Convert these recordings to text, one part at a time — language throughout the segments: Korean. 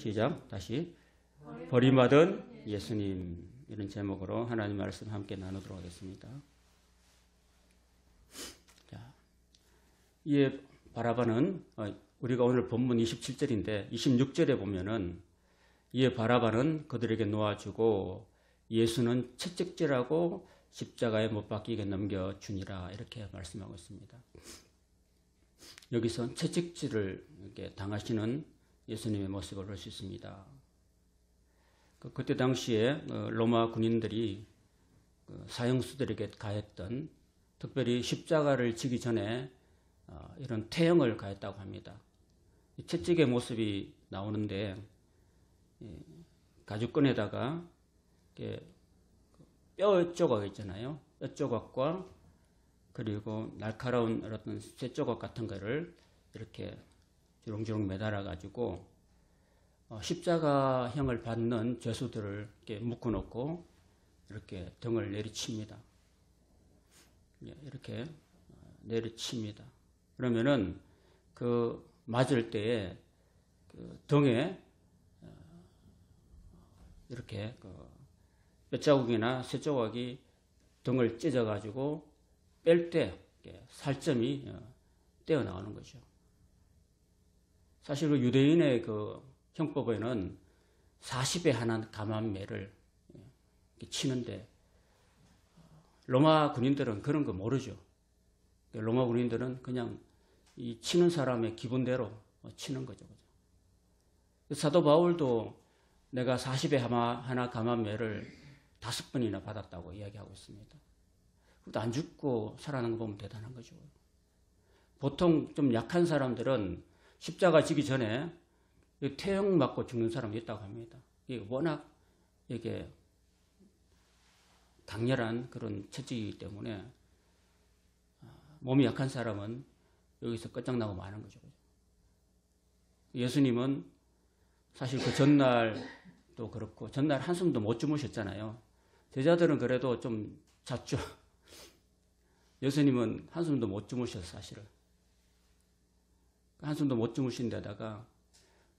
시작. 다시. 버림받은 예수님. 이런 제목으로 하나님 말씀 함께 나누도록 하겠습니다. 자, 이에 바라바는 우리가 오늘 본문 27절인데 26절에 보면은 이에 바라바는 그들에게 놓아주고 예수는 채찍질하고 십자가에 못 박히게 넘겨주니라 이렇게 말씀하고 있습니다. 여기서 채찍질을 이렇게 당하시는 예수님의 모습을 볼 수 있습니다. 그때 당시에 로마 군인들이 사형수들에게 가했던 특별히 십자가를 지기 전에 이런 태형을 가했다고 합니다. 채찍의 모습이 나오는데 가죽끈에다가 뼈 조각 있잖아요. 뼈 조각과 그리고 날카로운 어떤 쇠 조각 같은 거를 이렇게 주렁주렁 매달아 가지고 십자가형을 받는 죄수들을 이렇게 묶어놓고 이렇게 등을 내리칩니다. 이렇게 내리칩니다. 그러면은 그 맞을 때에 그 등에 이렇게 뼈자국이나 쇠조각이 등을 찢어가지고 뺄 때 살점이 떼어 나오는 거죠. 사실 그 유대인의 그 형법에는 40에 하나 감암매를 치는데 로마 군인들은 그런 거 모르죠. 로마 군인들은 그냥 이 치는 사람의 기분대로 치는 거죠. 사도 바울도 내가 40에 하나 감암매를 5번이나 받았다고 이야기하고 있습니다. 그것도 안 죽고 살아나는 거 보면 대단한 거죠. 보통 좀 약한 사람들은 십자가 지기 전에 태형 맞고 죽는 사람이 있다고 합니다. 이게 워낙 이게 강렬한 그런 채찍이기 때문에 몸이 약한 사람은 여기서 끝장나고 마는 거죠. 예수님은 사실 그 전날도 그렇고 전날 한숨도 못 주무셨잖아요. 제자들은 그래도 좀 잤죠. 예수님은 한숨도 못 주무셨어요. 사실은. 한숨도 못 주무신 데다가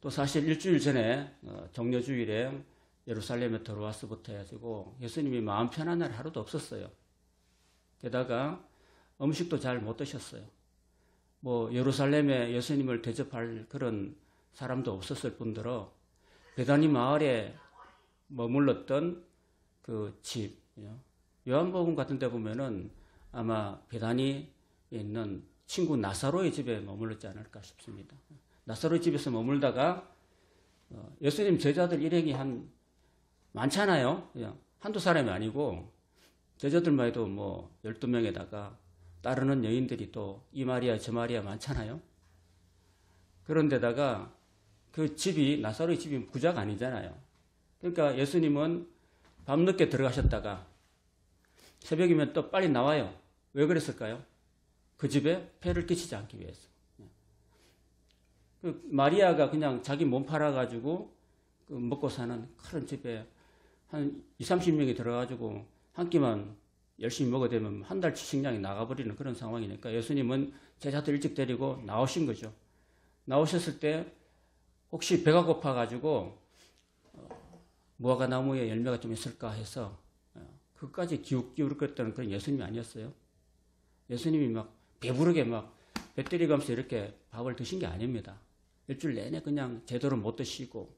또 사실 일주일 전에 정료주일에 예루살렘에 들어와서부터 해가지고 예수님이 마음 편한 날 하루도 없었어요. 게다가 음식도 잘 못 드셨어요. 뭐 예루살렘에 예수님을 대접할 그런 사람도 없었을 뿐더러 베다니 마을에 머물렀던 그 집, 요한복음 같은 데 보면은 아마 베다니에 있는 친구 나사로의 집에 머물렀지 않을까 싶습니다. 나사로의 집에서 머물다가 예수님 제자들 일행이 많잖아요. 그냥 한두 사람이 아니고 제자들만 해도 뭐 12명에다가 따르는 여인들이 또 이 마리아 저 마리아 많잖아요. 그런데다가 그 집이 나사로의 집이 부자가 아니잖아요. 그러니까 예수님은 밤늦게 들어가셨다가 새벽이면 또 빨리 나와요. 왜 그랬을까요? 그 집에 폐를 끼치지 않기 위해서. 그 마리아가 그냥 자기 몸 팔아가지고 그 먹고 사는 큰 집에 한 20-30명이 들어가지고 한 끼만 열심히 먹어대면 한 달치 식량이 나가버리는 그런 상황이니까 예수님은 제자들 일찍 데리고 나오신 거죠. 나오셨을 때 혹시 배가 고파가지고 무화과 나무에 열매가 좀 있을까 해서 그것까지 기울거렸다는 그런 예수님이 아니었어요. 예수님이 막 배부르게 막 배때리 가면서 이렇게 밥을 드신 게 아닙니다. 일주일 내내 그냥 제대로 못 드시고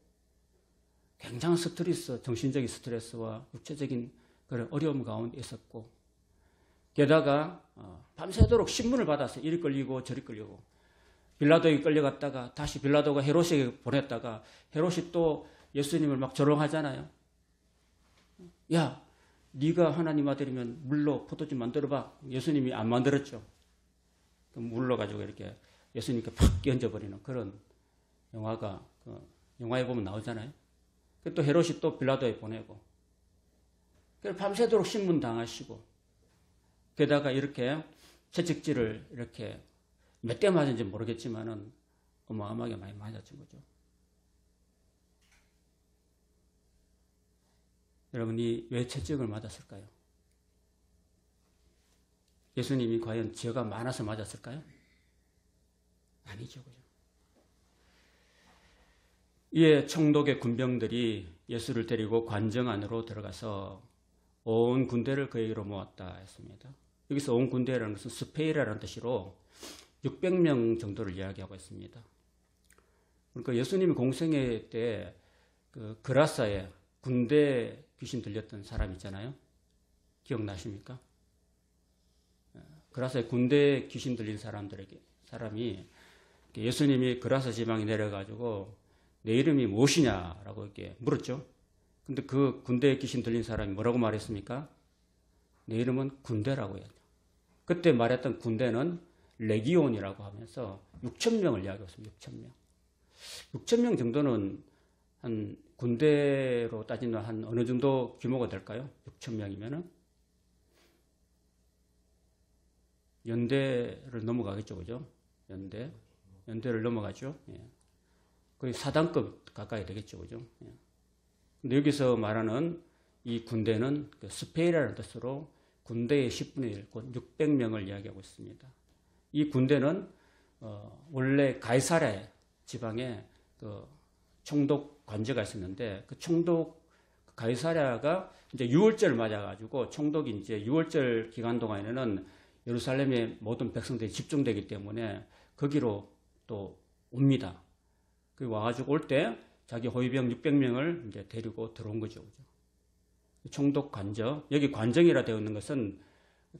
굉장한 스트레스, 정신적인 스트레스와 육체적인 그런 어려움 가운데 있었고 게다가 밤새도록 신문을 받아서 이리 끌리고 저리 끌리고 빌라도에게 끌려갔다가 다시 빌라도가 헤롯에게 보냈다가 헤롯이 또 예수님을 막 조롱하잖아요. 야, 네가 하나님 아들이면 물로 포도주 만들어봐. 예수님이 안 만들었죠. 물로 가지고 이렇게 예수님께 팍 얹어버리는 그런 영화가 영화에 보면 나오잖아요. 또 헤롯이 또 빌라도에 보내고 밤새도록 신문 당하시고 게다가 이렇게 채찍질을 이렇게 몇 대 맞은지 모르겠지만은 어마어마하게 많이 맞았던 거죠. 여러분이 왜 채찍을 맞았을까요? 예수님이 과연 죄가 많아서 맞았을까요? 아니죠, 그죠? 이에 총독의 군병들이 예수를 데리고 관정 안으로 들어가서 온 군대를 그에게로 모았다 했습니다. 여기서 온 군대라는 것은 스페이라라는 뜻으로 600명 정도를 이야기하고 있습니다. 그러니까 예수님이 공생애 때 그 그라사에 군대 귀신 들렸던 사람 있잖아요. 기억나십니까? 그라사에 군대 귀신 들린 사람이 예수님이 그라사 지방에 내려가지고 내 이름이 무엇이냐라고 이렇게 물었죠. 근데 그 군대에 귀신 들린 사람이 뭐라고 말했습니까? 내 이름은 군대라고 해야죠. 그때 말했던 군대는 레기온이라고 하면서 6,000명을 이야기했습니다. 6,000명. 6,000명 정도는 한 군대로 따지면 한 어느 정도 규모가 될까요? 6,000명이면은 연대를 넘어가겠죠, 그죠? 연대를 넘어가죠. 예. 거의 사단급 가까이 되겠죠, 그죠? 예. 근데 여기서 말하는 이 군대는 그 스페이라는 뜻으로 군대의 10분의 1, 곧 600명을 이야기하고 있습니다. 이 군대는 원래 가이사랴 지방에 그 총독 관제가 있었는데 그 총독 가이사랴가 이제 유월절 맞아가지고 총독이 이제 유월절 기간 동안에는 예루살렘의 모든 백성들이 집중되기 때문에 거기로 또 옵니다. 그 와가지고 올 때 자기 호위병 600명을 이제 데리고 들어온 거죠. 그죠? 총독 관저. 여기 관정이라 되어 있는 것은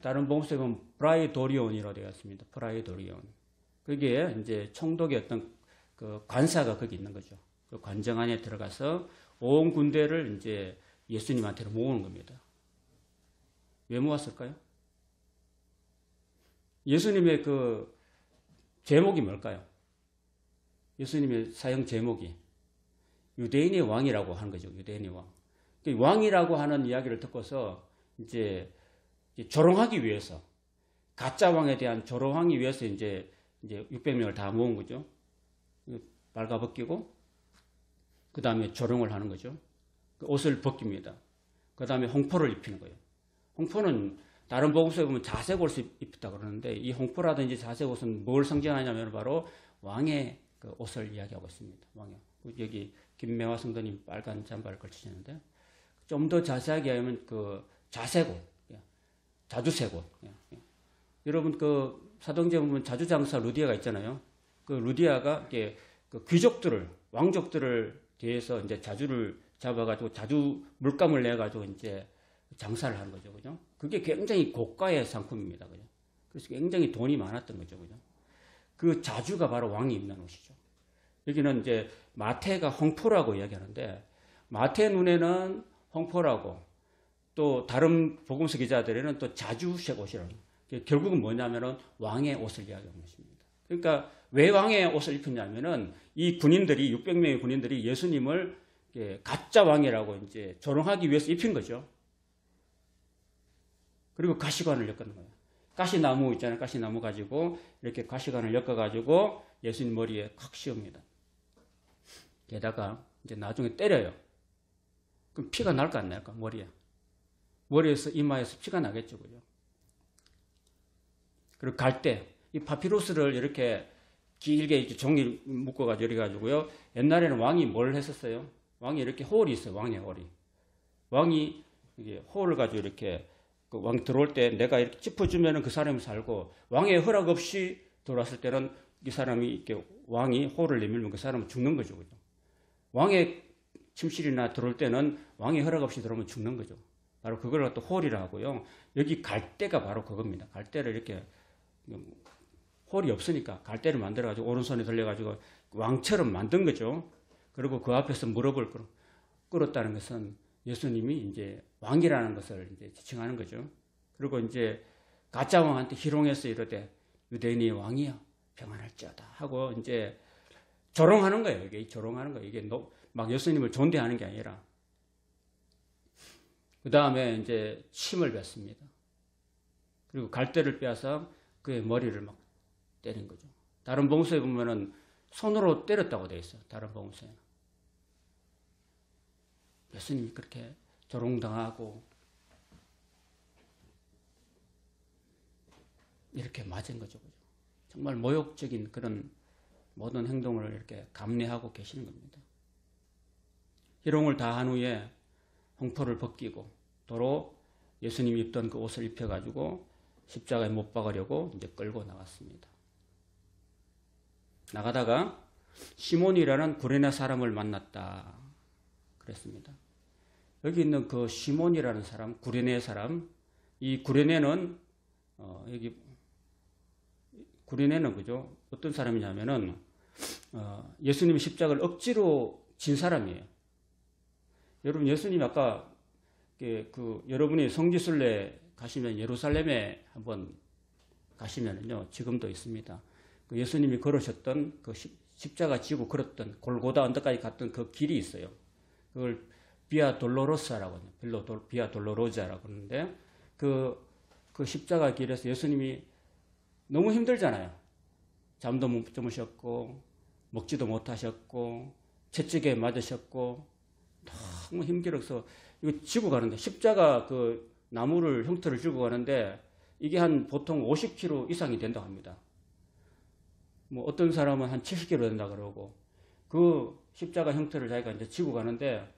다른 복음서에 보면 프라이도리온이라고 되어 있습니다. 프라이도리온. 거기에 이제 총독의 어떤 그 관사가 거기 있는 거죠. 그 관정 안에 들어가서 온 군대를 이제 예수님한테로 모으는 겁니다. 왜 모았을까요? 예수님의 그 제목이 뭘까요? 예수님의 사형 제목이 유대인의 왕이라고 하는 거죠. 유대인의 왕. 왕이라고 하는 이야기를 듣고서 이제 조롱하기 위해서 가짜 왕에 대한 조롱하기 위해서 이제 600명을 다 모은 거죠. 발가벗기고 그 다음에 조롱을 하는 거죠. 그 옷을 벗깁니다. 그 다음에 홍포를 입히는 거예요. 홍포는 다른 복음서에 보면 자색 옷을 입혔다 그러는데 이 홍포라든지 자색 옷은 뭘 상징하냐면 바로 왕의 그 옷을 이야기하고 있습니다. 왕의. 여기 김매화 성도님 빨간 잠바를 걸치시는데 좀 더 자세하게 하면 그 자색 옷, 자주색 옷. 여러분 그 사도행전 보면 자주장사 루디아가 있잖아요. 그 루디아가 이렇게 그 귀족들을 왕족들을 대해서 이제 자주를 잡아가지고 자주 물감을 내가지고 이제 장사를 하는 거죠, 그죠? 그게 굉장히 고가의 상품입니다, 그죠? 그래서 굉장히 돈이 많았던 거죠, 그죠? 그 자주가 바로 왕이 입는 옷이죠. 여기는 이제 마태가 홍포라고 이야기하는데 마태 눈에는 홍포라고 또 다른 복음서 기자들에는 또 자주색 옷이라고. 결국은 뭐냐면은 왕의 옷을 이야기하는 것입니다. 그러니까 왜 왕의 옷을 입혔냐면은 이 군인들이 600명의 군인들이 예수님을 가짜 왕이라고 이제 조롱하기 위해서 입힌 거죠. 그리고 가시관을 엮는 거예요. 가시나무 있잖아요. 가시나무 가지고 이렇게 가시관을 엮어가지고 예수님 머리에 콱 씌웁니다. 게다가 이제 나중에 때려요. 그럼 피가 날까 안 날까? 머리에서 이마에서 피가 나겠죠, 그죠? 그리고 갈대, 이 파피루스를 이렇게 길게 이렇게 종이 묶어가지고 이래 가지고요. 옛날에는 왕이 뭘 했었어요? 왕이 이렇게 홀이 있어요. 왕의 홀이. 왕이 이게 홀을 가지고 이렇게 그 왕 들어올 때 내가 이렇게 짚어주면은 그 사람이 살고 왕의 허락 없이 들어왔을 때는 이 사람이 이렇게 왕이 홀을 내밀면 그 사람은 죽는 거죠, 그죠? 왕의 침실이나 들어올 때는 왕의 허락 없이 들어오면 죽는 거죠. 바로 그걸 갖다 홀이라 하고요. 여기 갈대가 바로 그겁니다. 갈대를 이렇게 홀이 없으니까 갈대를 만들어가지고 오른손에 돌려가지고 왕처럼 만든 거죠. 그리고 그 앞에서 무릎을 꿇었다는 것은 예수님이 이제 왕이라는 것을 이제 지칭하는 거죠. 그리고 이제 가짜 왕한테 희롱해서 이러되 유대인이 왕이야 평안할지어다 하고 이제 조롱하는 거예요. 이게 조롱하는 거예요. 이게 막 예수님을 존대하는 게 아니라. 그 다음에 이제 침을 뱉습니다. 그리고 갈대를 빼앗아 그의 머리를 막 때린 거죠. 다른 복음서에 보면은 손으로 때렸다고 되어 있어요. 다른 복음서에는. 예수님이 그렇게 조롱당하고 이렇게 맞은 거죠. 정말 모욕적인 그런 모든 행동을 이렇게 감내하고 계시는 겁니다. 희롱을 다한 후에 홍포를 벗기고 도로 예수님이 입던 그 옷을 입혀가지고 십자가에 못 박으려고 이제 끌고 나갔습니다. 나가다가 시몬이라는 구레네 사람을 만났다 그랬습니다. 여기 있는 그 시몬이라는 사람, 구레네 사람, 이 구레네는 여기 구레네는 그죠? 어떤 사람이냐면은 예수님의 십자가를 억지로 진 사람이에요. 여러분 예수님 아까 여러분이 성지순례 가시면 예루살렘에 한번 가시면은요 지금도 있습니다. 그 예수님이 걸으셨던 그 십자가 지고 걸었던 골고다 언덕까지 갔던 그 길이 있어요. 그걸 비아 돌로로사라고 해요. 비아 돌로로자라고 하는데 그 십자가 길에서 예수님이 너무 힘들잖아요. 잠도 못 주무셨고 먹지도 못하셨고 채찍에 맞으셨고 너무 힘들어서 이거 지고 가는데 십자가 그 나무를 형태를 지고 가는데 이게 한 보통 50kg 이상이 된다고 합니다. 뭐 어떤 사람은 한 70kg 된다 그러고 그 십자가 형태를 자기가 이제 지고 가는데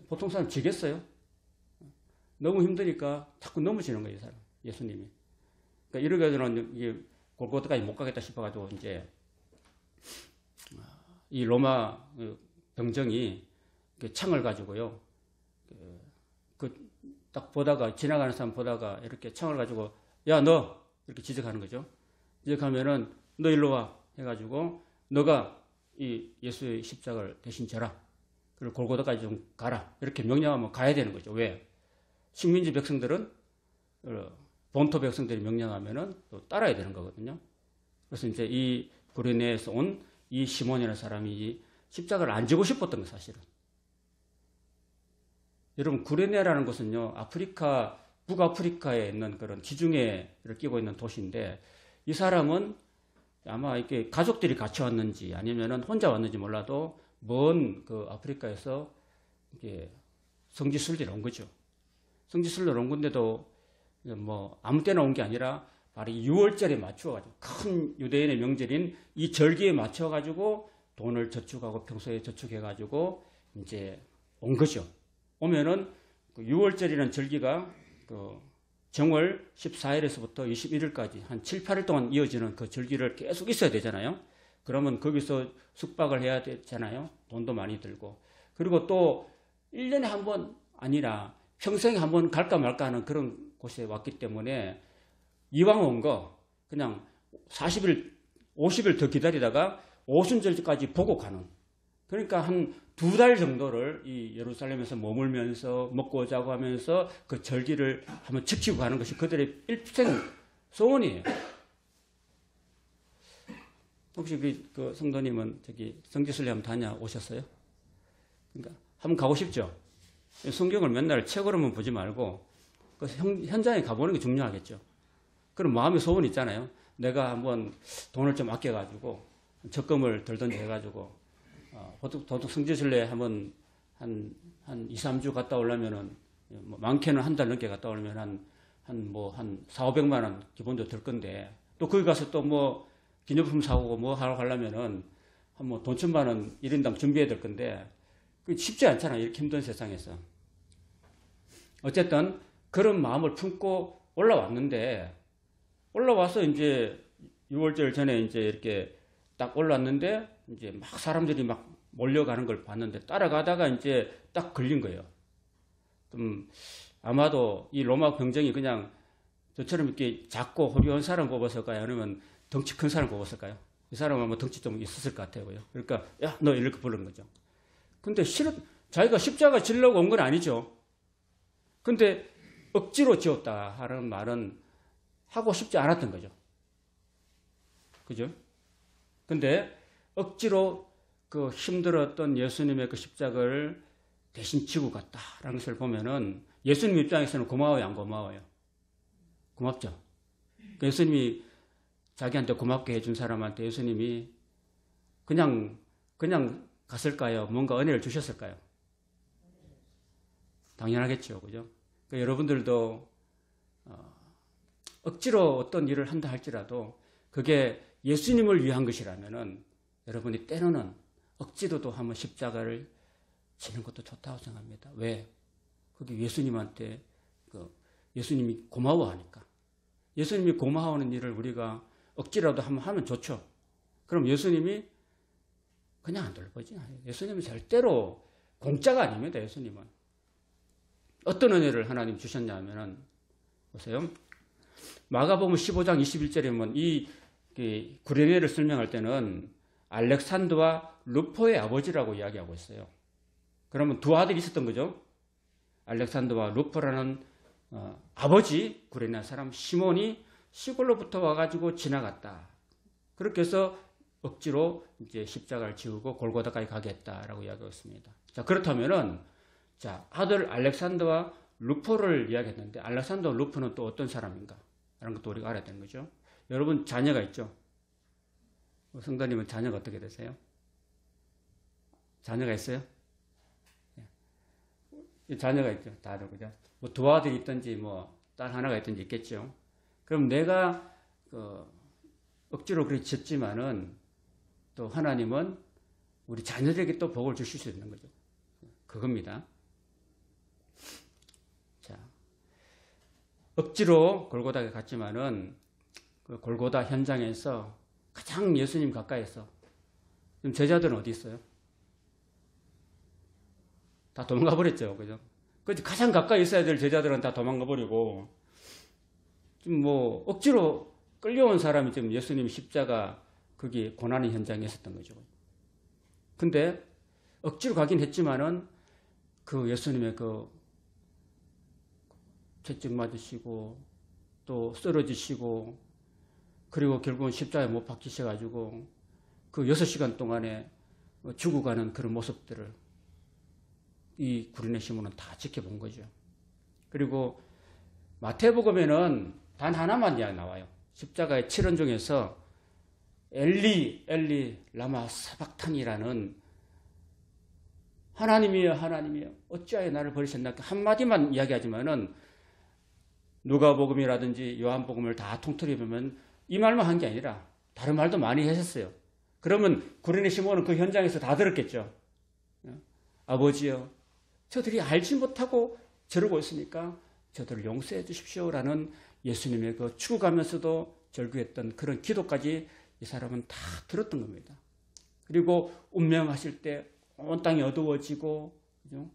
보통 사람 지겠어요? 너무 힘드니까 자꾸 넘어지는 거예요, 이 사람. 예수님이. 그러니까 이렇게 되면 이게 골고다까지 못 가겠다 싶어가지고 이제 이 로마 병정이 창을 가지고요. 딱 보다가 지나가는 사람 보다가 이렇게 창을 가지고 야 너 이렇게 지적하는 거죠. 지적하면은 너 일로 와 해가지고 너가 이 예수의 십자가를 대신 져라. 그리고 골고다까지 좀 가라. 이렇게 명령하면 가야 되는 거죠. 왜? 식민지 백성들은 본토 백성들이 명령하면은 또 따라야 되는 거거든요. 그래서 이제 이 구레네에서 온 이 시몬이라는 사람이 십자가를 안 지고 싶었던 거 사실은. 여러분 구레네라는 것은요 아프리카 북아프리카에 있는 그런 지중해를 끼고 있는 도시인데 이 사람은 아마 이렇게 가족들이 같이 왔는지 아니면은 혼자 왔는지 몰라도 먼 그 아프리카에서 이게 성지순례를 온 거죠. 성지순례를 온 건데도 뭐 아무 때나 온 게 아니라 바로 6월절에 맞춰가지고 큰 유대인의 명절인 이 절기에 맞춰가지고 돈을 저축하고 평소에 저축해가지고 이제 온 거죠. 오면은 그 6월절이라는 절기가 그 정월 14일에서부터 21일까지 한 7, 8일 동안 이어지는 그 절기를 계속 있어야 되잖아요. 그러면 거기서 숙박을 해야 되잖아요. 돈도 많이 들고. 그리고 또 1년에 한 번 아니라 평생에 한 번 갈까 말까 하는 그런 곳에 왔기 때문에 이왕 온 거 그냥 40일, 50일 더 기다리다가 오순절까지 보고 가는. 그러니까 한 2달 정도를 이 예루살렘에서 머물면서 먹고 자고 하면서 그 절기를 한번 지키고 가는 것이 그들의 일생 소원이에요. 혹시 그 성도님은 저기 성지순례 한번 다녀오셨어요? 그러니까 한번 가고 싶죠? 성경을 맨날 책으로만 보지 말고 그 현장에 가보는 게 중요하겠죠. 그럼 마음의 소원이 있잖아요. 내가 한번 돈을 좀 아껴가지고 적금을 들든지 해가지고 도둑 성지순례 한번 한 2, 3주 갔다 오려면은 뭐 많게는 한 달 넘게 갔다 오려면 한 4, 500만 원 기본적으로 들 건데 또 거기 가서 또 뭐 기념품 사오고 뭐 하려면은 한 뭐 돈 1,000만 원 1인당 준비해야 될 건데 그 쉽지 않잖아요. 이렇게 힘든 세상에서. 어쨌든 그런 마음을 품고 올라왔는데 올라와서 이제 6월절 전에 이제 이렇게 딱 올랐는데 이제 막 사람들이 막 몰려가는 걸 봤는데 따라가다가 이제 딱 걸린 거예요. 아마도 이 로마 병정이 그냥 저처럼 이렇게 작고 호비한 사람 뽑았을까요? 아니면 덩치 큰 사람 뽑았을까요? 이 사람은 아마 덩치 좀 있었을 것 같아요. 그러니까 야, 너 이렇게 부른 거죠. 근데 자기가 십자가 지려고 온 건 아니죠. 근데 억지로 지었다 하는 말은 하고 싶지 않았던 거죠. 그죠? 근데 억지로 그 힘들었던 예수님의 그 십자가를 대신 지고 갔다라는 것을 보면은 예수님 입장에서는 고마워요, 안 고마워요? 고맙죠. 예수님이 자기한테 고맙게 해준 사람한테 예수님이 그냥 갔을까요? 뭔가 은혜를 주셨을까요? 당연하겠죠. 그죠? 그러니까 여러분들도 억지로 어떤 일을 한다 할지라도 그게 예수님을 위한 것이라면은 여러분이 때로는 억지로도 한번 십자가를 지는 것도 좋다고 생각합니다. 왜? 그게 예수님한테 예수님이 고마워하니까. 예수님이 고마워하는 일을 우리가 억지라도 한번 하면 좋죠. 그럼 예수님이 그냥 안 돌보지. 예수님은 절대로 공짜가 아닙니다. 예수님은. 어떤 은혜를 하나님 주셨냐면은 보세요. 마가복음 15장 21절에 보면 이 구레네를 설명할 때는 알렉산더와 루포의 아버지라고 이야기하고 있어요. 그러면 두 아들이 있었던 거죠. 알렉산더와 루포라는 아버지 구레네 사람 시몬이 시골로부터 와가지고 지나갔다. 그렇게 해서 억지로 이제 십자가를 지우고 골고다까지 가겠다라고 이야기하고 있습니다. 자, 그렇다면은 자, 아들 알렉산더와 루포를 이야기했는데 알렉산더와 루포는 또 어떤 사람인가? 라는 것도 우리가 알아야 되는 거죠. 여러분 자녀가 있죠? 성도님은 자녀가 어떻게 되세요? 자녀가 있어요? 네. 자녀가 있죠. 다들 그죠? 뭐 두 아들이 있든지 뭐 딸 하나가 있든지 있겠죠. 그럼 내가 억지로 그렇게 짓지만은 또 하나님은 우리 자녀들에게 또 복을 주실 수 있는 거죠. 그겁니다. 자, 억지로 골고다에 갔지만은 그 골고다 현장에서 가장 예수님 가까이서 지금 제자들은 어디 있어요? 다 도망가 버렸죠, 그죠? 가장 가까이 있어야 될 제자들은 다 도망가 버리고 좀 뭐 억지로 끌려온 사람이 지금 예수님 십자가 거기 고난의 현장에 있었던 거죠. 근데 억지로 가긴 했지만은 그 예수님의 그 채찍 맞으시고 또 쓰러지시고 그리고 결국은 십자가에 못 박히셔가지고 그 6시간 동안에 죽어가는 그런 모습들을 이 구레네 시몬은 다 지켜본 거죠. 그리고 마태복음에는 단 하나만 이야기 나와요. 십자가의 7원 중에서 엘리 엘리 라마 사박탄이라는 하나님이여 하나님이여 어찌하여 나를 버리셨나 한마디만 이야기하지만은 누가복음이라든지 요한복음을 다 통틀어 보면 이 말만 한 게 아니라 다른 말도 많이 하셨어요. 그러면 구레네 시몬은 그 현장에서 다 들었겠죠. 아버지여 저들이 알지 못하고 저러고 있으니까 저들을 용서해 주십시오라는 예수님의 그 죽어가면서도 절규했던 그런 기도까지 이 사람은 다 들었던 겁니다. 그리고 운명하실 때 온 땅이 어두워지고 그죠?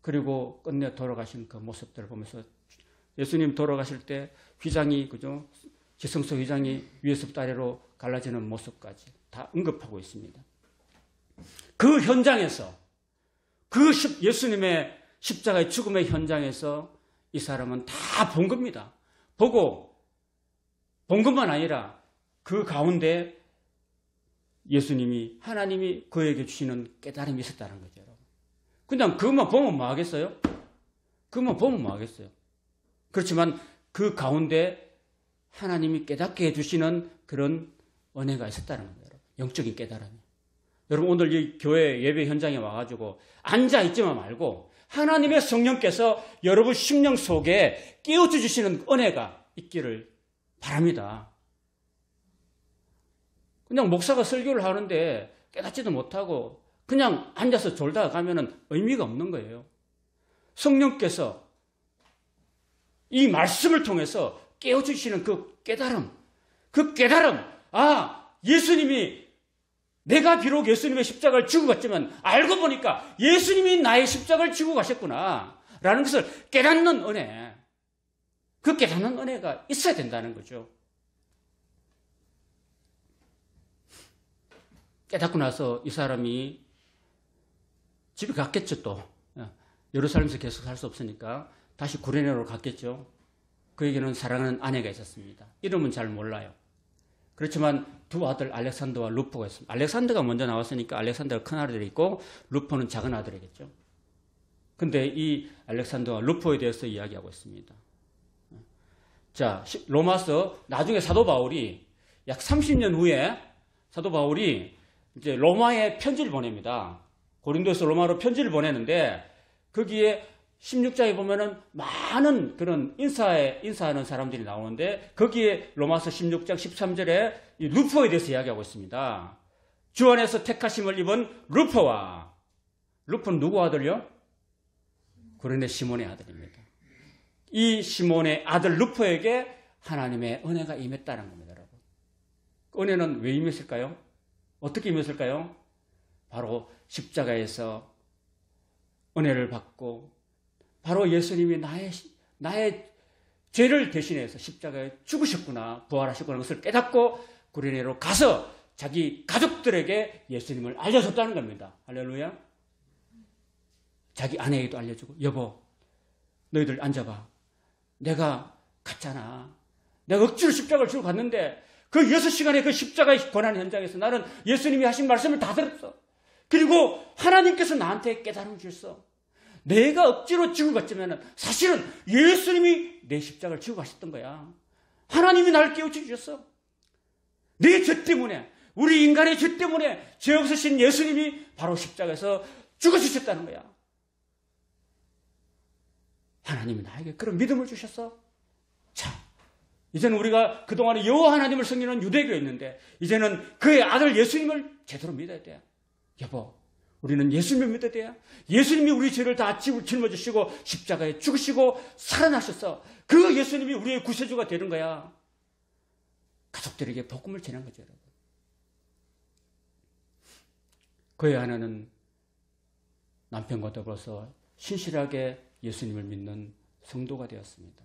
그리고 끝내 돌아가신 그 모습들을 보면서 예수님 돌아가실 때 휘장이 그죠? 지성소 휘장이 위에서부터 아래로 갈라지는 모습까지 다 언급하고 있습니다. 그 현장에서 그 예수님의 십자가의 죽음의 현장에서 이 사람은 다 본 겁니다. 보고 본 것만 아니라 그 가운데 예수님이 하나님이 그에게 주시는 깨달음이 있었다는 거죠. 여러분. 그냥 그것만 보면 뭐 하겠어요? 그것만 보면 뭐 하겠어요? 그렇지만 그 가운데 하나님이 깨닫게 해주시는 그런 은혜가 있었다는 거예요. 여러분. 영적인 깨달음이. 여러분 오늘 이 교회 예배 현장에 와가지고 앉아있지만 말고 하나님의 성령께서 여러분 심령 속에 깨우쳐 주시는 은혜가 있기를 바랍니다. 그냥 목사가 설교를 하는데 깨닫지도 못하고 그냥 앉아서 졸다가 가면은 의미가 없는 거예요. 성령께서 이 말씀을 통해서 깨우쳐 주시는 그 깨달음, 예수님이 내가 비록 예수님의 십자가를 지고 갔지만 알고 보니까 예수님이 나의 십자가를 지고 가셨구나 라는 것을 깨닫는 은혜, 그 깨닫는 은혜가 있어야 된다는 거죠. 깨닫고 나서 이 사람이 집에 갔겠죠. 또 예루살렘에서 계속 살 수 없으니까 다시 구레네로 갔겠죠. 그에게는 사랑하는 아내가 있었습니다. 이름은 잘 몰라요. 그렇지만 두 아들 알렉산더와 루포가 있습니다. 알렉산더가 먼저 나왔으니까 알렉산더가 큰 아들이 있고 루포는 작은 아들이겠죠. 근데 이 알렉산더와 루포에 대해서 이야기하고 있습니다. 자, 로마서 나중에 사도 바울이 약 30년 후에 사도 바울이 이제 로마에 편지를 보냅니다. 고린도에서 로마로 편지를 보내는데 거기에 16장에 보면은 많은 그런 인사하는 사람들이 나오는데 거기에 로마서 16장 13절에 이 루포에 대해서 이야기하고 있습니다. 주 안에서 택하심을 입은 루포와, 루포는 누구 아들요? 구레네 시몬의 아들입니다. 이 시몬의 아들 루포에게 하나님의 은혜가 임했다는 겁니다, 여러분. 은혜는 왜 임했을까요? 어떻게 임했을까요? 바로 십자가에서 은혜를 받고, 바로 예수님이 나의 죄를 대신해서 십자가에 죽으셨구나, 부활하셨구나 것을 깨닫고 구레네로 가서 자기 가족들에게 예수님을 알려줬다는 겁니다. 할렐루야. 자기 아내에게도 알려주고, 여보, 너희들 앉아봐. 내가 갔잖아. 내가 억지로 십자가를 지고 갔는데 그 6시간의 그 십자가의 고난 현장에서 나는 예수님이 하신 말씀을 다 들었어. 그리고 하나님께서 나한테 깨달음을 주셨어. 내가 억지로 지고 갔지만 사실은 예수님이 내 십자가를 지고 가셨던 거야. 하나님이 나를 깨우쳐 주셨어. 내 죄 때문에, 우리 인간의 죄 때문에 죄 없으신 예수님이 바로 십자가에서 죽어주셨다는 거야. 하나님이 나에게 그런 믿음을 주셨어. 자, 이제는 우리가 그동안에 여호와 하나님을 섬기는 유대교였는데 이제는 그의 아들 예수님을 제대로 믿어야 돼. 여보, 우리는 예수님을 믿어야 돼. 예수님이 우리 죄를 다 짊어지시고 십자가에 죽으시고 살아나셨어. 그 예수님이 우리의 구세주가 되는 거야. 가족들에게 복음을 전한 거죠, 여러분. 그의 아내는 남편과 더불어서 신실하게 예수님을 믿는 성도가 되었습니다.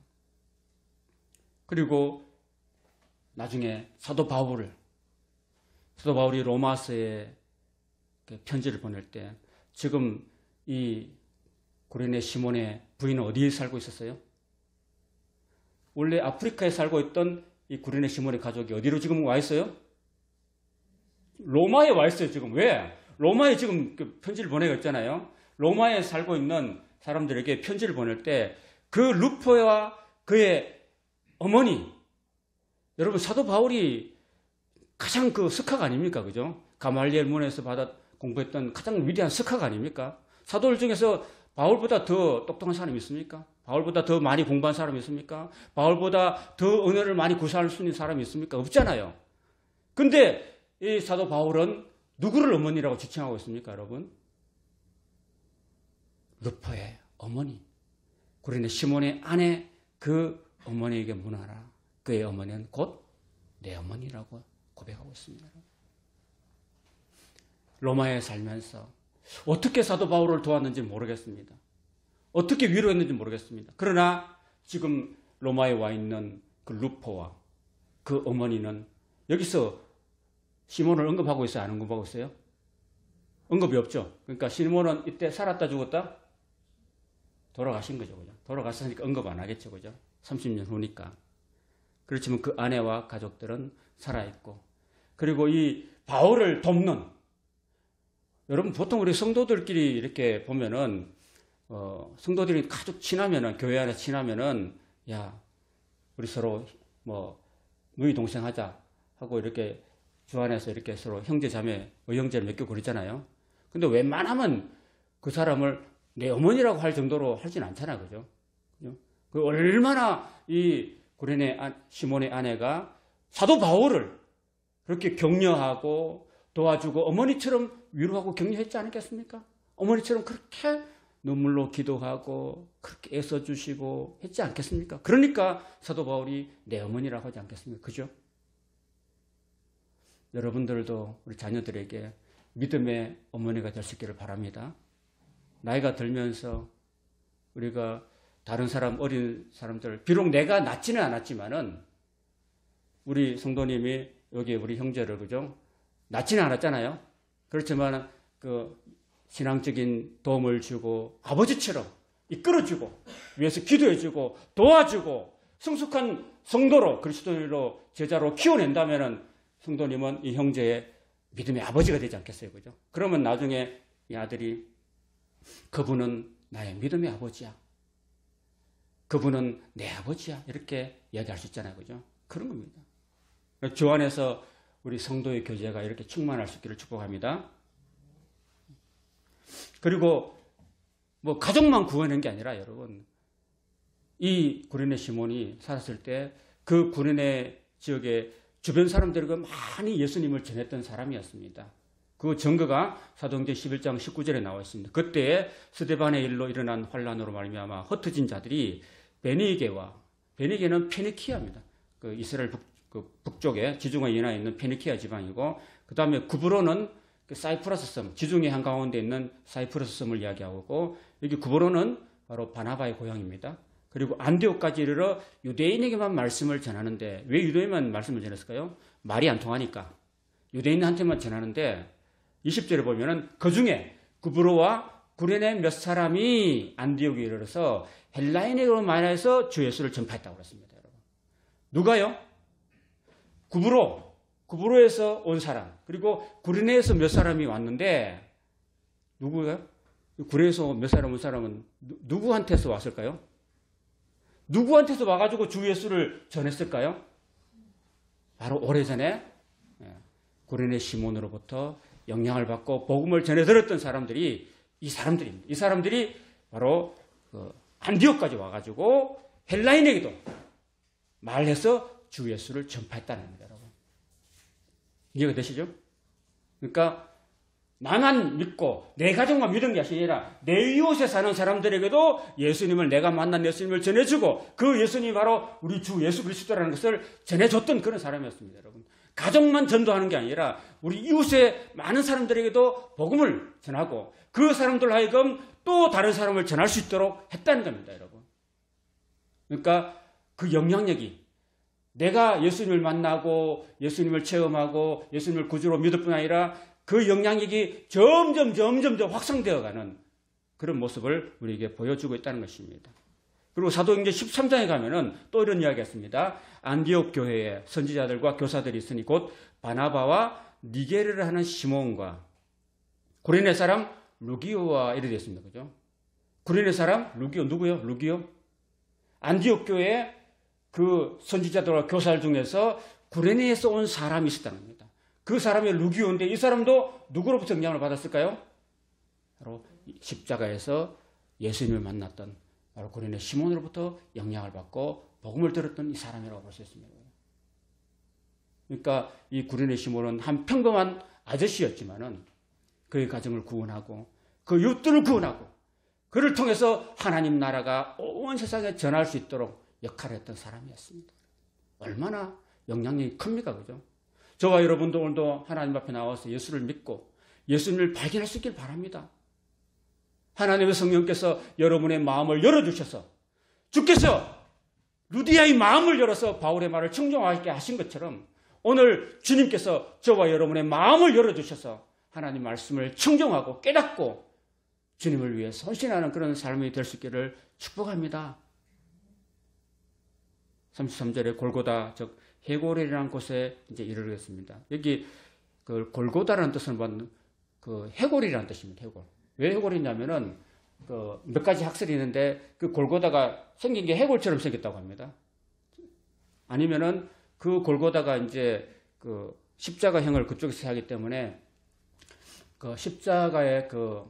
그리고 나중에 사도 바울이 로마서에 편지를 보낼 때 지금 이 구레네 시몬의 부인은 어디에 살고 있었어요? 원래 아프리카에 살고 있던 이 구레네 시몬의 가족이 어디로 지금 와 있어요? 로마에 와 있어요, 지금. 왜? 로마에 지금 편지를 보내고 있잖아요. 로마에 살고 있는 사람들에게 편지를 보낼 때 그 루포와 그의 어머니, 여러분 사도 바울이 가장 그 스카가 아닙니까? 그죠? 가말리엘 문에서 공부했던 가장 위대한 스카가 아닙니까? 사도들 중에서 바울보다 더 똑똑한 사람이 있습니까? 바울보다 더 많이 공부한 사람이 있습니까? 바울보다 더 은혜를 많이 구사할 수 있는 사람이 있습니까? 없잖아요. 근데 이 사도 바울은 누구를 어머니라고 지칭하고 있습니까, 여러분? 루포의 어머니, 구레네 시몬의 아내, 그 어머니에게 문하라. 그의 어머니는 곧 내 어머니라고 고백하고 있습니다. 로마에 살면서 어떻게 사도 바울을 도왔는지 모르겠습니다. 어떻게 위로했는지 모르겠습니다. 그러나 지금 로마에 와 있는 그 루포와 그 어머니는 여기서 시몬을 언급하고 있어요? 안 언급하고 있어요? 언급이 없죠. 그러니까 시몬은 이때 살았다 죽었다? 돌아가신 거죠. 그죠? 돌아갔으니까 언급 안 하겠죠. 그죠? 30년 후니까. 그렇지만 그 아내와 가족들은 살아있고, 그리고 이 바울을 돕는, 여러분 보통 우리 성도들끼리 이렇게 보면은 성도들이 가족 친하면은, 교회 안에 친하면은, 야, 우리 서로 뭐 누이 동생 하자 하고 이렇게 주 안에서 이렇게 서로 형제 자매 의형제를 맺고 그러잖아요. 근데 웬만하면 그 사람을 내 어머니라고 할 정도로 하진 않잖아요. 그죠? 그 얼마나 이 구레네 시몬의 아내가 사도 바울을 그렇게 격려하고 도와주고 어머니처럼 위로하고 격려했지 않겠습니까? 어머니처럼 그렇게 눈물로 기도하고 그렇게 애써주시고 했지 않겠습니까? 그러니까 사도 바울이 내 어머니라고 하지 않겠습니까? 그죠? 여러분들도 우리 자녀들에게 믿음의 어머니가 될 수 있기를 바랍니다. 나이가 들면서 우리가 다른 사람, 어린 사람들, 비록 내가 낳지는 않았지만은 우리 성도님이 여기 우리 형제를, 그죠? 낳지는 않았잖아요. 그렇지만 그 신앙적인 도움을 주고 아버지처럼 이끌어주고 위해서 기도해주고 도와주고 성숙한 성도로 그리스도인으로 제자로 키워낸다면은 성도님은 이 형제의 믿음의 아버지가 되지 않겠어요, 그죠? 그러면 나중에 이 아들이 그분은 나의 믿음의 아버지야. 그분은 내 아버지야. 이렇게 이야기할 수 있잖아요, 그죠? 그런 겁니다. 주 안에서 우리 성도의 교제가 이렇게 충만할 수 있기를 축복합니다. 그리고 뭐 가족만 구원한 게 아니라 여러분, 이 구레네 시몬이 살았을 때 그 구레네 지역의 주변 사람들과 많이 예수님을 전했던 사람이었습니다. 그 증거가 사도행전 11장 19절에 나와 있습니다. 그때 스데반의 일로 일어난 환란으로 말미암아 흩어진 자들이 베니게는 페니키아입니다. 그 이스라엘 북쪽에 지중해 연안에 있는 페니키아 지방이고, 그 다음에 구브로는 그 사이프러스 섬, 지중해 한가운데 있는 사이프러스 섬을 이야기하고, 여기 구브로는 바로 바나바의 고향입니다. 그리고 안디옥까지 이르러 유대인에게만 말씀을 전하는데, 왜 유대인만 말씀을 전했을까요? 말이 안 통하니까 유대인한테만 전하는데, 20절에 보면은 그 중에 구브로와 구레네 몇 사람이 안디옥에 이르러서 헬라인에게로 말해서 주 예수를 전파했다고 그랬습니다. 여러분, 누가요? 구브로에서 온 사람, 그리고 구레네에서 몇 사람이 왔는데, 누구예요? 구레네에서 몇 사람 온 사람은 누구한테서 왔을까요? 누구한테서 와가지고 주 예수를 전했을까요? 바로 오래전에 구레네 시몬으로부터 영향을 받고 복음을 전해 들었던 사람들이 이 사람들입니다. 이 사람들이 바로 안디옥까지 와가지고 헬라인에게도 말해서 주 예수를 전파했다는 겁니다, 여러분. 이해가 되시죠? 그러니까 나만 믿고 내 가족만 믿은 게 아니라 내 이웃에 사는 사람들에게도 예수님을, 내가 만난 예수님을 전해주고, 그 예수님이 바로 우리 주 예수 그리스도라는 것을 전해줬던 그런 사람이었습니다, 여러분. 가족만 전도하는 게 아니라 우리 이웃의 많은 사람들에게도 복음을 전하고, 그 사람들 하여금 또 다른 사람을 전할 수 있도록 했다는 겁니다, 여러분. 그러니까 그 영향력이, 내가 예수님을 만나고 예수님을 체험하고 예수님을 구주로 믿을 뿐 아니라 그 영향력이 점점 더 확산되어가는 그런 모습을 우리에게 보여주고 있다는 것입니다. 그리고 사도행전 13장에 가면은 또 이런 이야기가 있습니다. 안디옥 교회에 선지자들과 교사들이 있으니 곧 바나바와 니게르를 하는 시몬과 구레네 사람 루기오와 이렇게 되어 있습니다. 그죠? 구레네 사람 루기오, 누구요? 루기오? 안디옥 교회에 그 선지자들과 교사들 중에서 구레네에서 온 사람이 있었다는 겁니다. 그 사람이 루기오인데, 이 사람도 누구로부터 영향을 받았을까요? 바로 십자가에서 예수님을 만났던 바로 구레네 시몬으로부터 영향을 받고 복음을 들었던 이 사람이라고 볼 수 있습니다. 그러니까 이 구레네 시몬은 한 평범한 아저씨였지만은 그의 가정을 구원하고 그 이웃들을 구원하고, 그를 통해서 하나님 나라가 온 세상에 전할 수 있도록 역할을 했던 사람이었습니다. 얼마나 영향력이 큽니까? 그죠? 저와 여러분도 오늘도 하나님 앞에 나와서 예수를 믿고 예수님을 발견할 수 있길 바랍니다. 하나님의 성령께서 여러분의 마음을 열어주셔서, 주께서 루디아의 마음을 열어서 바울의 말을 청종하게 하신 것처럼, 오늘 주님께서 저와 여러분의 마음을 열어주셔서 하나님 말씀을 청종하고 깨닫고 주님을 위해 헌신하는 그런 삶이 될 수 있기를 축복합니다. 33절에 골고다, 즉 해골이라는 곳에 이제 이르겠습니다. 여기 그 골고다라는 뜻은 그 해골이라는 뜻입니다. 해골. 왜 해골이냐면은 그 몇 가지 학설이 있는데, 그 골고다가 생긴 게 해골처럼 생겼다고 합니다. 아니면은 그 골고다가 이제 그 십자가형을 그쪽에서 하기 때문에 그 십자가에 그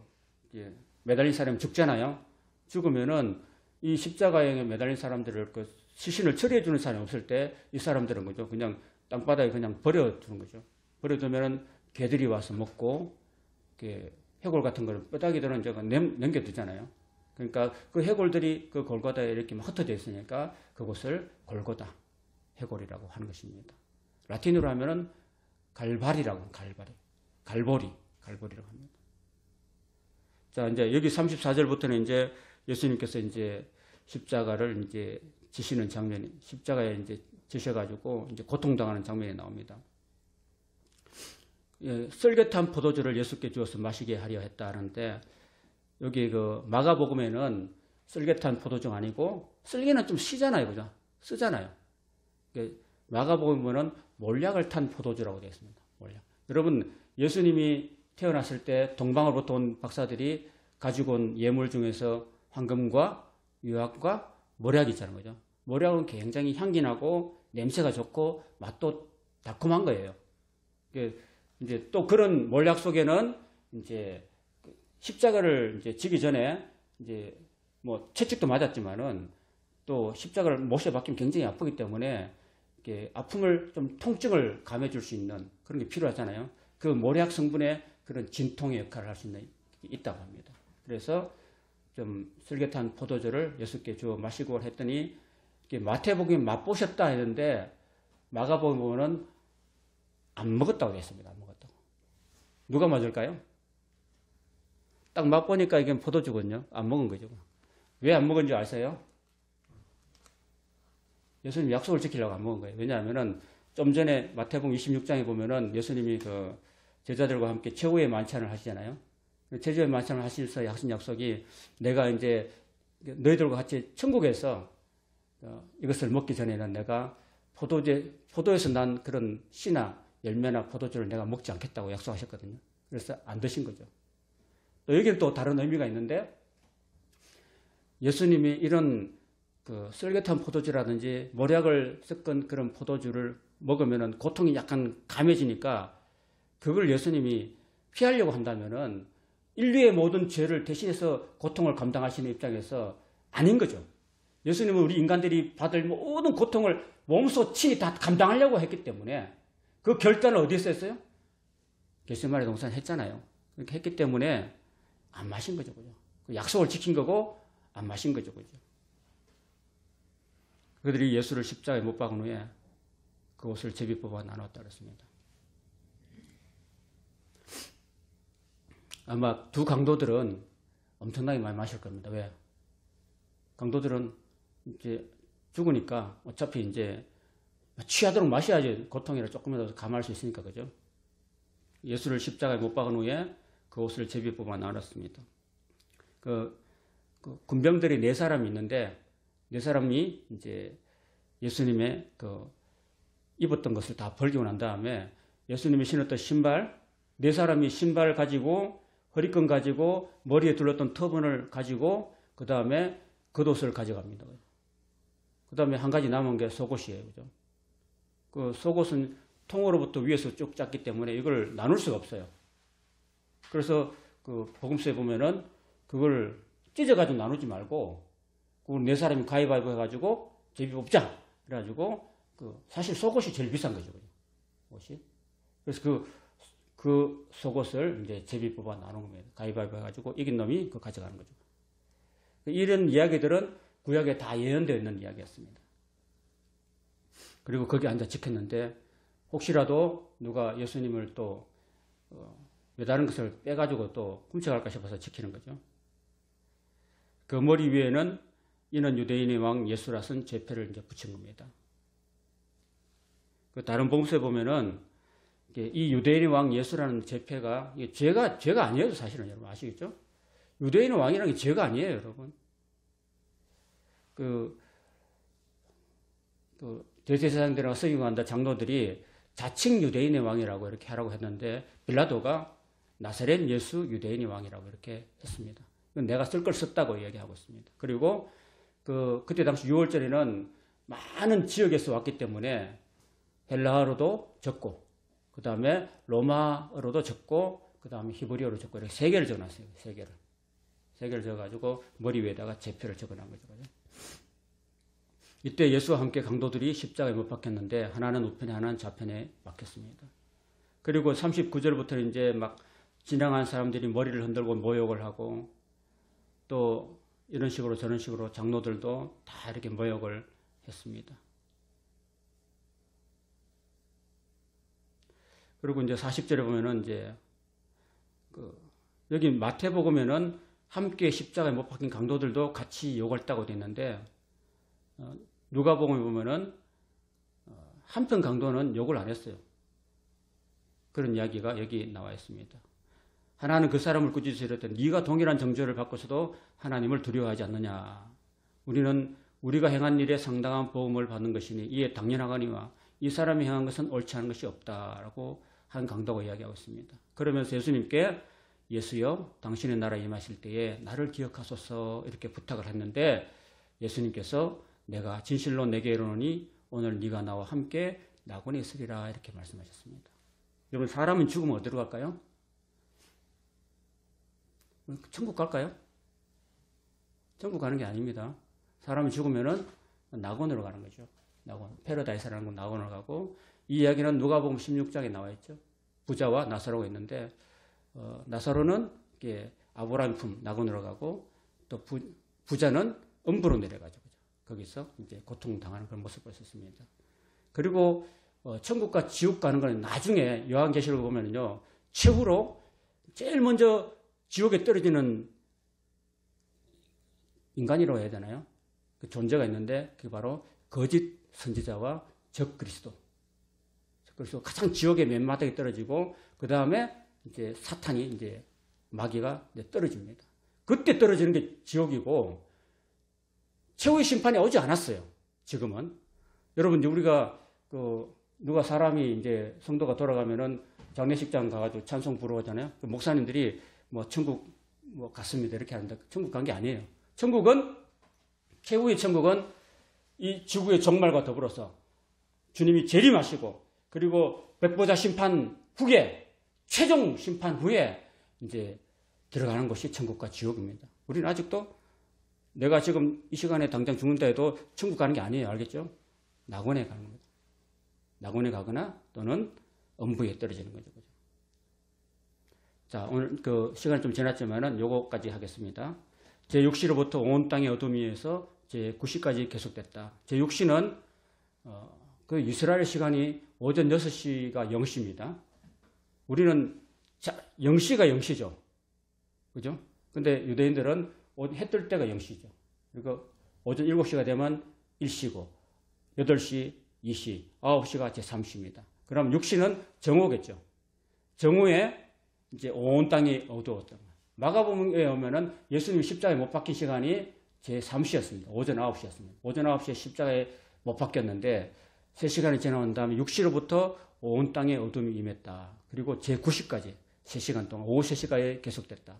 매달린 사람이 죽잖아요. 죽으면은 이 십자가형에 매달린 사람들을 그 시신을 처리해 주는 사람이 없을 때 이 사람들은 거죠, 그냥 땅바닥에 그냥 버려두는 거죠. 버려두면은 개들이 와서 먹고, 이렇게 해골 같은 거는 뼈다귀들은 저거 남겨두잖아요. 그러니까 그 해골들이 그 골고다에 이렇게 흩어져 있으니까 그곳을 골고다 해골이라고 하는 것입니다. 라틴어로 하면은 갈보리라고 합니다. 자, 이제 여기 34절부터는 이제 예수님께서 이제 십자가를 이제 지시는 장면이, 십자가에 이제 지셔가지고 이제 고통당하는 장면이 나옵니다. 썰get한 포도주를 예수께 주어서 마시게 하려 했다 하는데, 여기 그 마가복음에는 썰get한 포도주가 아니고, 썰기는 좀 시잖아요, 그죠? 쓰잖아요. 마가복음에는 몰약을 탄 포도주라고 되어 있습니다. 몰약. 여러분, 예수님이 태어났을 때 동방으로부터 온 박사들이 가지고 온 예물 중에서 황금과 유황과 몰약이 있잖아요, 그죠? 몰약은 굉장히 향기 나고 냄새가 좋고 맛도 달콤한 거예요. 이제 또 그런 몰약 속에는 이제 십자가를 이제 지기 전에 이제 뭐 채찍도 맞았지만은 또 십자가를 못에 박히면 굉장히 아프기 때문에 이렇게 아픔을 좀 통증을 감해줄 수 있는 그런 게 필요하잖아요. 그 몰약 성분에 그런 진통의 역할을 할 수 있다고 합니다. 그래서 좀 슬깃한 포도주를 6개 주어 마시고 했더니 마태복음이 맛보셨다 했는데 마가복음은 안 먹었다고 했습니다. 안 먹었다고. 누가 맞을까요? 딱 맛보니까 이게 포도주거든요. 안 먹은 거죠. 왜 안 먹은 줄 아세요? 예수님 약속을 지키려고 안 먹은 거예요. 왜냐하면은 좀 전에 마태복음 26장에 보면은 예수님이 그 제자들과 함께 최후의 만찬을 하시잖아요. 최후의 만찬을 하시면서 하신 약속이 내가 이제 너희들과 같이 천국에서 이것을 먹기 전에는 내가 포도에서 난 그런 씨나 열매나 포도주를 내가 먹지 않겠다고 약속하셨거든요. 그래서 안 드신 거죠. 또 여기는 또 다른 의미가 있는데 예수님이 이런 그 썰깃한 포도주라든지 모략을 섞은 그런 포도주를 먹으면은 고통이 약간 감해지니까 그걸 예수님이 피하려고 한다면은 인류의 모든 죄를 대신해서 고통을 감당하시는 입장에서 아닌 거죠. 예수님은 우리 인간들이 받을 모든 고통을 몸소 친히 다 감당하려고 했기 때문에 그 결단을 어디서 했어요? 겟세마네 동산 했잖아요. 그렇게 했기 때문에 안 마신 거죠. 그죠? 약속을 지킨 거고 안 마신 거죠. 그죠? 그들이 예수를 십자가에 못 박은 후에 그 옷을 제비 뽑아 나눴다 그랬습니다. 아마 두 강도들은 엄청나게 많이 마실 겁니다. 왜? 강도들은 이제 죽으니까 어차피 이제 취하도록 마셔야지 고통이라 조금이라도 감할 수 있으니까, 그죠? 예수를 십자가에 못 박은 후에 그 옷을 제비 뽑아 나눴습니다. 그 군병들이 4사람이 있는데 4사람이 이제 예수님의 그 입었던 것을 다 벌리고 난 다음에 예수님이 신었던 신발, 4사람이 신발 가지고 허리끈 가지고 머리에 둘렀던 터번을 가지고 그 다음에 겉옷을 가져갑니다. 그 다음에 한 가지 남은 게 속옷이에요. 그죠? 그 속옷은 통으로부터 위에서 쭉 짰기 때문에 이걸 나눌 수가 없어요. 그래서 그 복음서에 보면은 그걸 찢어가지고 나누지 말고 그걸 4사람이 가위바위보 해가지고 제비 뽑자. 그래가지고 그 사실 속옷이 제일 비싼 거죠. 옷이. 그래서 그 속옷을 이제 제비 뽑아 나눈 겁니다. 가위바위보 해가지고 이긴 놈이 그거 가져가는 거죠. 이런 이야기들은 구약에 다 예언되어 있는 이야기였습니다. 그리고 거기 앉아 지켰는데 혹시라도 누가 예수님을 또 다른 것을 빼가지고 또 훔쳐갈까 싶어서 지키는 거죠. 그 머리 위에는 이는 유대인의 왕 예수라 쓴 제패를 이제 붙인 겁니다. 그 다른 복음서에 보면은 이 유대인의 왕 예수라는 제패가 죄가 아니에요. 사실은 여러분 아시겠죠? 유대인의 왕이라는 게 죄가 아니에요, 여러분. 대제사장들과 서기관들 장로들이 자칭 유대인의 왕이라고 이렇게 하라고 했는데 빌라도가 나사렛 예수 유대인의 왕이라고 이렇게 했습니다. 내가 쓸 걸 썼다고 이야기하고 있습니다. 그리고 그때 당시 6월절에는 많은 지역에서 왔기 때문에 헬라어로도 적고 그 다음에 로마어로도 적고 그 다음에 히브리어로 적고 이렇게 3개를 적어놨어요. 3개를 적어가지고 머리 위에다가 제표를 적어놓은 거죠. 이때 예수와 함께 강도들이 십자가에 못 박혔는데 하나는 우편에 하나는 좌편에 박혔습니다. 그리고 39절부터 이제 막 지나간 사람들이 머리를 흔들고 모욕을 하고 또 이런 식으로 저런 식으로 장로들도 다 이렇게 모욕을 했습니다. 그리고 이제 40절에 보면은 이제 여기 마태복음에는 함께 십자가에 못 박힌 강도들도 같이 욕을 했다고 되어 있는데 누가복음에 보면은 한편 강도는 욕을 안 했어요. 그런 이야기가 여기 나와 있습니다. 하나는 그 사람을 꾸짖으시되 이르되 네가 동일한 정죄를 받고서도 하나님을 두려워하지 않느냐. 우리는 우리가 행한 일에 상당한 보험을 받는 것이니 이에 당연하거니와 이 사람이 행한 것은 옳지 않은 것이 없다라고 한 강도가 이야기하고 있습니다. 그러면서 예수님께 예수여 당신의 나라에 임하실 때에 나를 기억하소서 이렇게 부탁을 했는데 예수님께서 내가 진실로 내게 이르노니 오늘 네가 나와 함께 낙원에 있으리라 이렇게 말씀하셨습니다. 여러분 사람은 죽으면 어디로 갈까요? 천국 갈까요? 천국 가는 게 아닙니다. 사람이 죽으면은 낙원으로 가는 거죠. 낙원, 패러다이스라는 건 낙원으로 가고 이 이야기는 누가복음 16장에 나와 있죠. 부자와 나사로가 있는데 나사로는 아브라함 품 낙원으로 가고 또 부자는 음부로 내려가죠. 거기서 이제 고통당하는 그런 모습을 볼 수 있습니다. 그리고 천국과 지옥 가는 건 나중에 요한계시록을 보면요, 최후로 제일 먼저 지옥에 떨어지는 인간이라고 해야 되나요? 그 존재가 있는데 그게 바로 거짓 선지자와 적 그리스도. 그래서 가장 지옥의 맨 바닥에 떨어지고 그 다음에 이제 사탄이 이제 마귀가 이제 떨어집니다. 그때 떨어지는 게 지옥이고 최후의 심판이 오지 않았어요. 지금은 여러분 우리가 누가 사람이 이제 성도가 돌아가면은 장례식장 가가지고 찬송 부르잖아요. 그 목사님들이 뭐 천국 뭐 갔습니다 이렇게 하는데 천국 간 게 아니에요. 천국은 최후의 천국은 이 지구의 종말과 더불어서 주님이 재림하시고 그리고 백보자 심판 후에 최종 심판 후에 이제 들어가는 것이 천국과 지옥입니다. 우리는 아직도 내가 지금 이 시간에 당장 죽는다 해도 천국 가는 게 아니에요. 알겠죠? 낙원에 가는 겁니다. 낙원에 가거나 또는 음부에 떨어지는 거죠. 자, 오늘 그 시간이 좀 지났지만은 요거까지 하겠습니다. 제6시로부터 온 땅의 어둠위에서 제9시까지 계속됐다. 제6시는 그 이스라엘 시간이 오전 6시가 0시입니다. 우리는 0시가 0시죠. 그죠? 근데 유대인들은 해 뜰 때가 0시죠. 그러니까 오전 7시가 되면 1시고 8시 2시, 9시가 제3시입니다. 그럼 6시는 정오겠죠. 정오에 이제 온 땅이 어두웠던 거예요. 마가복음에 오면은 예수님이 십자가에 못 박힌 시간이 제3시였습니다. 오전 9시였습니다. 오전 9시에 십자가에 못 박혔는데 3시간이 지나온 다음에 6시로부터 온 땅에 어둠이 임했다. 그리고 제9시까지 3시간 동안 오후 3시까지 계속됐다.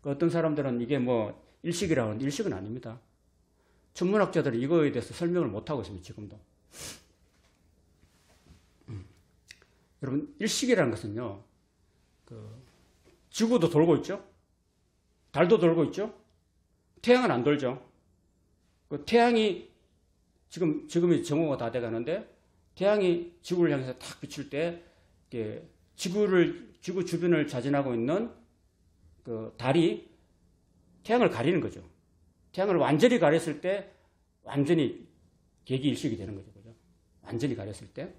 어떤 사람들은 이게 뭐 일식이라고 하는데 일식은 아닙니다. 천문학자들은 이거에 대해서 설명을 못하고 있습니다. 지금도. 여러분 일식이라는 것은요. 지구도 돌고 있죠. 달도 돌고 있죠. 태양은 안 돌죠. 태양이 지금이 정오가 다 돼가는데 태양이 지구를 향해서 탁 비출 때 지구 주변을 자전하고 있는 그 달이 태양을 가리는 거죠. 태양을 완전히 가렸을 때 완전히 개기일식이 되는 거죠. 그죠? 완전히 가렸을 때.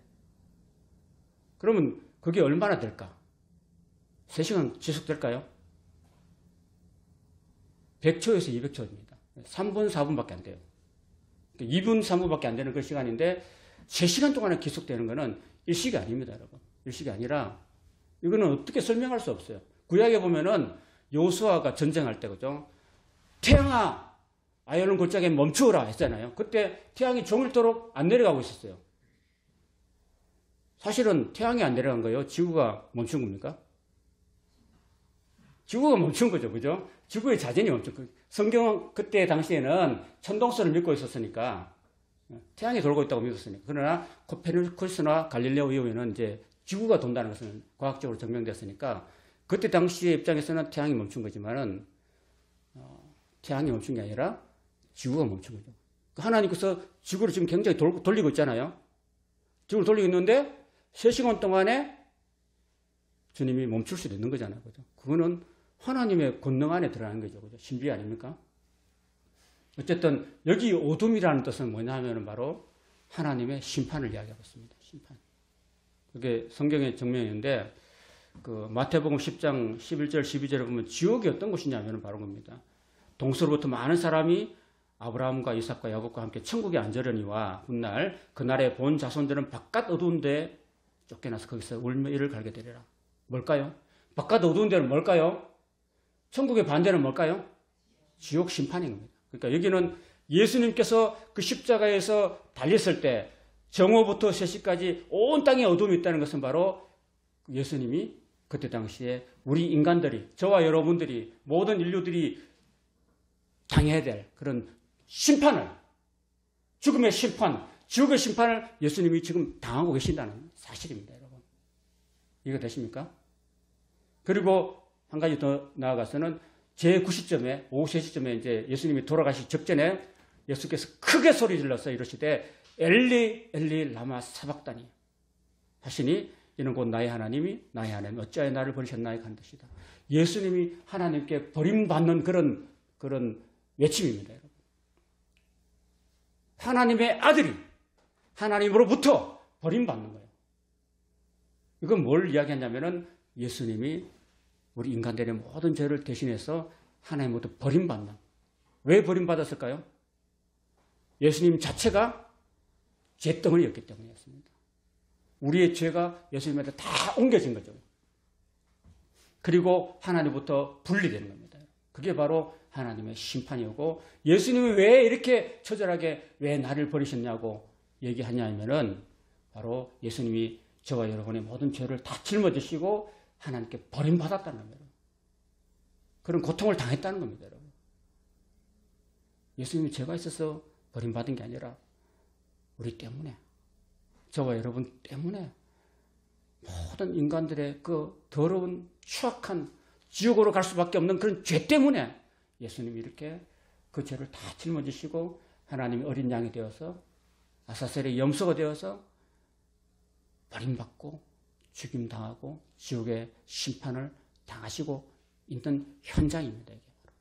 그러면 그게 얼마나 될까? 3시간 지속될까요? 100초에서 200초입니다. 3분, 4분밖에 안 돼요. 2분, 3분밖에 안 되는 그 시간인데 3시간 동안에 계속되는 거는 일식이 아닙니다, 여러분. 일식이 아니라 이거는 어떻게 설명할 수 없어요. 구약에 보면은 여호수아가 전쟁할 때 그죠? 태양아, 아이언 골짜기에 멈추어라 했잖아요. 그때 태양이 종일토록 안 내려가고 있었어요. 사실은 태양이 안 내려간 거예요. 지구가 멈춘 겁니까? 지구가 멈춘 거죠. 그죠? 지구의 자전이 멈춘 거예요. 성경은 그때 당시에는 천동설을 믿고 있었으니까 태양이 돌고 있다고 믿었으니까. 그러나 코페르니쿠스나 갈릴레오 이후에는 이제 지구가 돈다는 것은 과학적으로 증명됐으니까 그때 당시의 입장에서는 태양이 멈춘 거지만은 태양이 멈춘 게 아니라 지구가 멈춘 거죠. 하나님께서 지구를 지금 굉장히 돌리고 있잖아요. 지구를 돌리고 있는데 3시간 동안에 주님이 멈출 수도 있는 거잖아요. 그죠? 그거는 하나님의 권능 안에 들어가는 거죠. 그죠? 신비 아닙니까? 어쨌든 여기 어둠이라는 뜻은 뭐냐 하면 바로 하나님의 심판을 이야기하고 있습니다. 심판. 그게 성경의 증명인데 그 마태복음 10장 11절 12절에 보면 지옥이 어떤 곳이냐면 바로 겁니다. 동서로부터 많은 사람이 아브라함과 이삭과 야곱과 함께 천국에 앉으려니와 훗날 그날에 본 자손들은 바깥 어두운 데 쫓겨나서 거기서 울며 갈게 되리라. 뭘까요? 바깥 어두운 데는 뭘까요? 천국의 반대는 뭘까요? 지옥 심판인 겁니다. 그러니까 여기는 예수님께서 그 십자가에서 달렸을 때 정오부터 3시까지 온 땅에 어둠이 있다는 것은 바로 예수님이 그때 당시에 우리 인간들이 저와 여러분들이 모든 인류들이 당해야 될 그런 심판을 죽음의 심판, 지옥의 심판을 예수님이 지금 당하고 계신다는 사실입니다. 여러분. 이해가 되십니까? 그리고 한 가지 더 나아가서는 제9시점에 오후 3시점에 이제 예수님이 돌아가시 직전에 예수께서 크게 소리 질러서 이러시되 엘리 엘리 라마 사박다니 하시니 이는 곧 나의 하나님이 나의 하나님 어찌하여 나를 버리셨나이까 하는 뜻이다. 예수님이 하나님께 버림받는 그런 외침입니다. 여러분. 하나님의 아들이 하나님으로부터 버림받는 거예요. 이건 뭘 이야기하냐면은 예수님이 우리 인간들의 모든 죄를 대신해서 하나님으로부터 버림받는. 왜 버림받았을까요? 예수님 자체가 죄덩어리였기 때문이었습니다. 우리의 죄가 예수님한테 다 옮겨진 거죠. 그리고 하나님부터 분리되는 겁니다. 그게 바로 하나님의 심판이고, 예수님이 왜 이렇게 처절하게 왜 나를 버리셨냐고 얘기하냐면은 바로 예수님이 저와 여러분의 모든 죄를 다 짊어지시고 하나님께 버림받았다는 겁니다. 그런 고통을 당했다는 겁니다. 여러분. 예수님이 죄가 있어서 버림받은 게 아니라 우리 때문에, 저와 여러분 때문에 모든 인간들의 그 더러운 추악한 지옥으로 갈 수밖에 없는 그런 죄 때문에 예수님이 이렇게 그 죄를 다 짊어지시고 하나님의 어린 양이 되어서 아사셀의 염소가 되어서 버림받고 죽임당하고 지옥의 심판을 당하시고 있는 현장입니다. 이게 바로.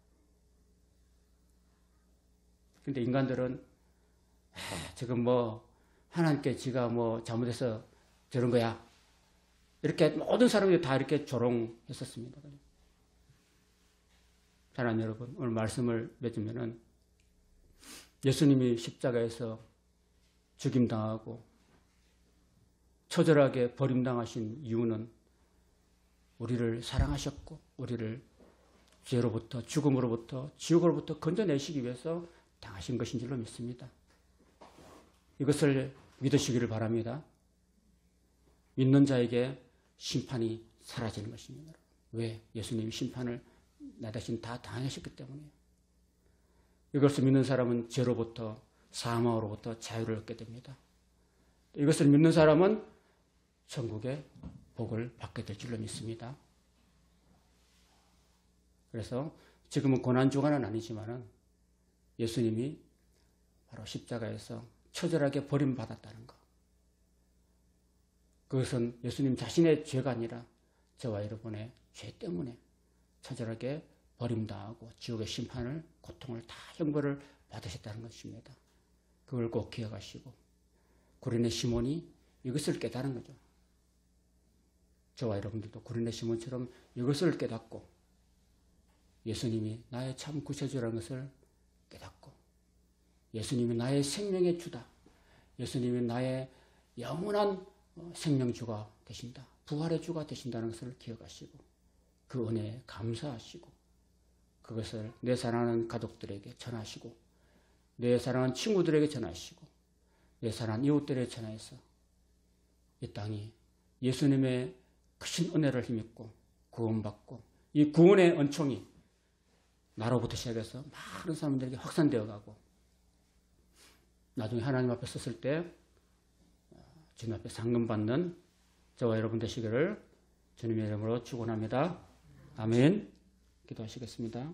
그런데 인간들은 지금 뭐 하나님께 지가 뭐 잘못해서 저런 거야. 이렇게 모든 사람들이 다 이렇게 조롱했었습니다. 사랑하는 여러분, 오늘 말씀을 맺으면은 예수님이 십자가에서 죽임당하고 처절하게 버림당하신 이유는 우리를 사랑하셨고 우리를 죄로부터, 죽음으로부터, 지옥으로부터 건져내시기 위해서 당하신 것인 줄로 믿습니다. 이것을 믿으시기를 바랍니다. 믿는 자에게 심판이 사라지는 것입니다. 왜? 예수님이 심판을 나 대신 다 당하셨기 때문이에요. 이것을 믿는 사람은 죄로부터, 사망으로부터 자유를 얻게 됩니다. 이것을 믿는 사람은 천국의 복을 받게 될 줄로 믿습니다. 그래서 지금은 고난주간은 아니지만은 예수님이 바로 십자가에서 처절하게 버림받았다는 것. 그것은 예수님 자신의 죄가 아니라 저와 여러분의 죄 때문에 처절하게 버림당하고 지옥의 심판을, 고통을 다 형벌을 받으셨다는 것입니다. 그걸 꼭 기억하시고 구레네 시몬이 이것을 깨달은 거죠. 저와 여러분들도 구레네 시몬처럼 이것을 깨닫고 예수님이 나의 참 구세주라는 것을 깨닫고 예수님이 나의 생명의 주다. 예수님이 나의 영원한 생명주가 되신다. 부활의 주가 되신다는 것을 기억하시고 그 은혜에 감사하시고 그것을 내 사랑하는 가족들에게 전하시고 내 사랑하는 친구들에게 전하시고 내 사랑하는 이웃들에게 전하여서 이 땅이 예수님의 크신 은혜를 힘입고 구원받고 이 구원의 은총이 나로부터 시작해서 많은 사람들에게 확산되어 가고 나중에 하나님 앞에 섰을 때 주님 앞에 상금받는 저와 여러분 되시기를 주님의 이름으로 축원합니다. 아멘. 기도하시겠습니다.